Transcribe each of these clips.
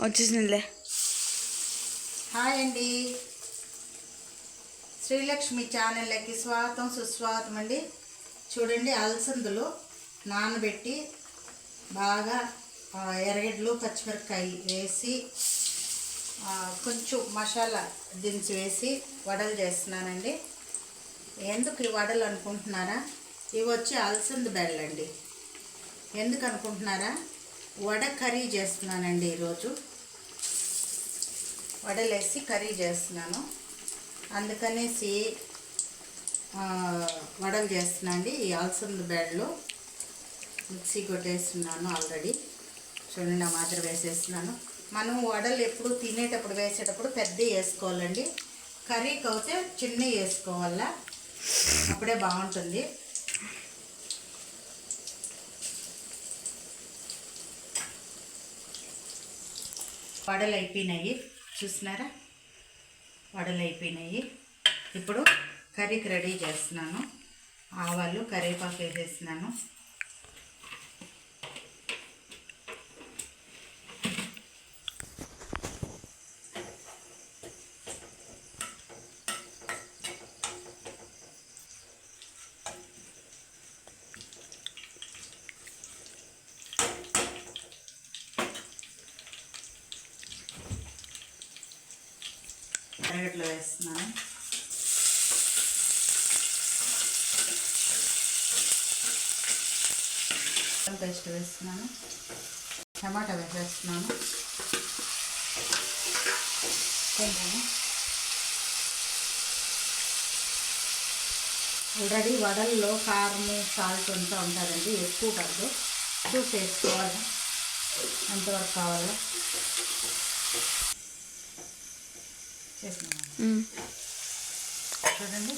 వచ్చేసిందిలే. Hi అండి, శ్రీలక్ష్మి ఛానల్కి స్వాగతం సుస్వాగతం అండి. చూడండి, అలసందలు నానబెట్టి బాగా ఎర్రగడ్డలు పచ్చిమిరపకాయ వేసి కొంచెం మసాలా దినుసు వేసి వడలు చేస్తున్నానండి. ఎందుకు ఈ వడలు అనుకుంటున్నారా? ఇవి వచ్చి అలసంద బెల్లండి. ఎందుకు అనుకుంటున్నారా? వడ కర్రీ చేస్తున్నానండి. ఈరోజు వడలేసి కర్రీ చేస్తున్నాను, అందుకనేసి వడలు చేస్తున్నా అండి. ఈ అలసంద బెల్లు మిక్సీ కొట్టేస్తున్నాను ఆల్రెడీ. చూడండి, ఆ మాత్రం వేసేస్తున్నాను. మనం వడలు ఎప్పుడు తినేటప్పుడు వేసేటప్పుడు పెద్ద వేసుకోవాలండి. కర్రీకి అయితే చిన్న వేసుకోవాలా, అప్పుడే బాగుంటుంది. వడలు అయిపోయినాయి, చూసినారా? వడలు అయిపోయినాయి. ఇప్పుడు కర్రీకి రెడీ చేస్తున్నాను. ఆవాలు కరివేపాకు వేసేస్తున్నాను. ఎర్రగడ్డలు వేస్తున్నాను. పేస్ట్ వేస్తున్నాను. టమాటా వేసేస్తున్నాను. ఆల్రెడీ వడల్లో కారము సాల్ట్ అంతా ఉంటుందండి, ఎక్కువ కాదు, చూసి వేసుకోవాలి ఎంతవరకు కావాలో. చూడండి,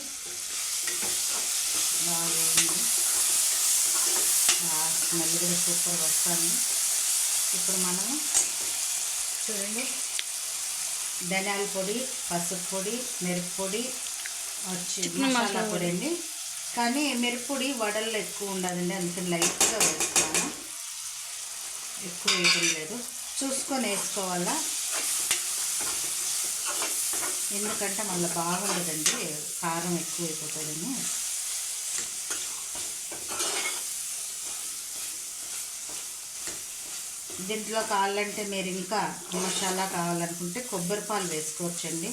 బాగా స్మెల్ కూడా సూపర్ వస్తుంది. ఇప్పుడు మనము చూడండి, ధనియాల పొడి, పసుపు పొడి, మిరప్పొడి వచ్చి మసాలా పొడి అండి. కానీ మిరప్పొడి వడల్లో ఎక్కువ ఉండదండి, అందుకని లైట్గా వేస్తాను, ఎక్కువ వేయడం లేదు. చూసుకొని వేసుకోవాలా, ఎందుకంటే మళ్ళీ బాగుండదండి, కారం ఎక్కువ అయిపోతుందని. దీంట్లో కావాలంటే మీరు ఇంకా మసాలా కావాలనుకుంటే కొబ్బరి పాలు వేసుకోవచ్చండి,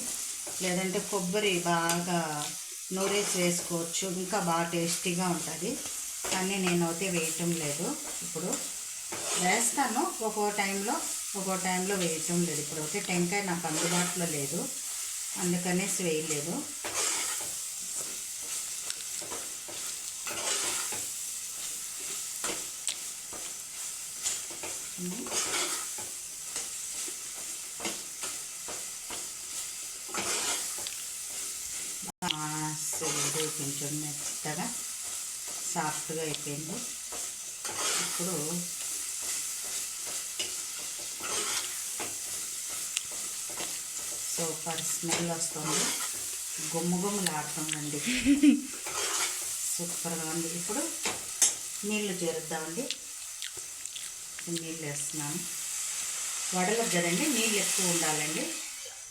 లేదంటే కొబ్బరి బాగా నూరేసి వేసుకోవచ్చు, ఇంకా బాగా టేస్టీగా ఉంటుంది. కానీ నేనైతే వేయటం లేదు. ఇప్పుడు వేస్తాను ఒక్కో టైంలో వేయటం లేదు. ఇప్పుడు అయితే టెంకాయ నాకు అందుబాటులో లేదు, అందుకనేసి వేయలేదు. కొంచెం మెత్తగా సాఫ్ట్గా అయిపోయింది. ఇప్పుడు సూపర్ స్మెల్ వస్తుంది, గుమ్మగుమ్మలాడుతుందండి, సూపర్గా ఉంది. ఇప్పుడు నీళ్ళు చేరుద్దామండి. నీళ్ళు వేస్తున్నాను. వడలకు కదండి నీళ్ళు ఎక్కువ ఉండాలండి,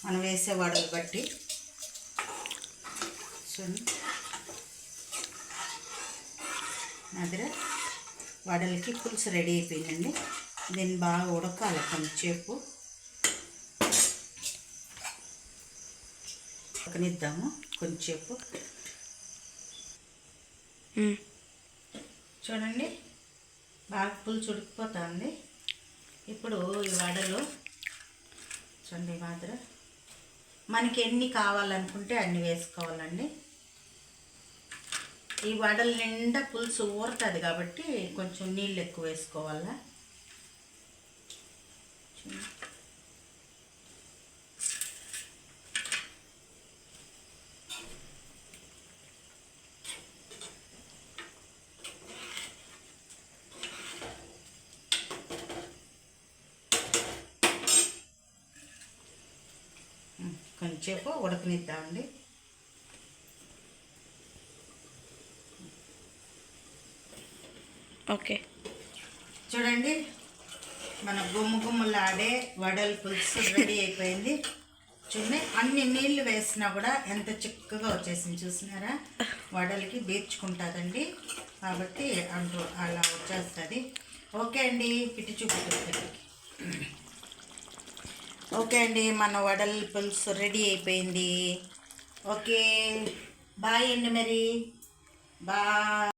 మనం వేసే వడలు బట్టి. చూడండి, అదే వడలకి పులుసు రెడీ అయిపోయిందండి. దీన్ని బాగా ఉడకాలి కొంచెంసేపు, ఉడకనిద్దాము కొంచెంసేపు. చూడండి, బాగా పులుసు ఉడికిపోతుంది. ఇప్పుడు ఈ వడలు చూడండి, మాత్రం మనకి ఎన్ని కావాలనుకుంటే అన్ని వేసుకోవాలండి. ఈ వడల నిండా పులుసు ఊరుతుంది కాబట్టి కొంచెం నీళ్ళు ఎక్కువ వేసుకోవాలా. కొంచెంసేపు ఉడకనిద్దామండి. ఓకే, చూడండి, మన గుమ్ములాడే వడల పులుసు రెడీ అయిపోయింది. చూడండి, అన్ని నీళ్లు వేసినా కూడా ఎంత చిక్కగా వచ్చేసింది చూసినారా. వడలకి బీర్చుకుంటుందండి, కాబట్టి అంటూ అలా వచ్చేస్తుంది. ఓకే అండి, పిట్టి చూపుతుంది. ఓకే అండి, మన వడల పులుసు రెడీ అయిపోయింది. ఓకే, బాయ్ అండి, మరి బాయ్.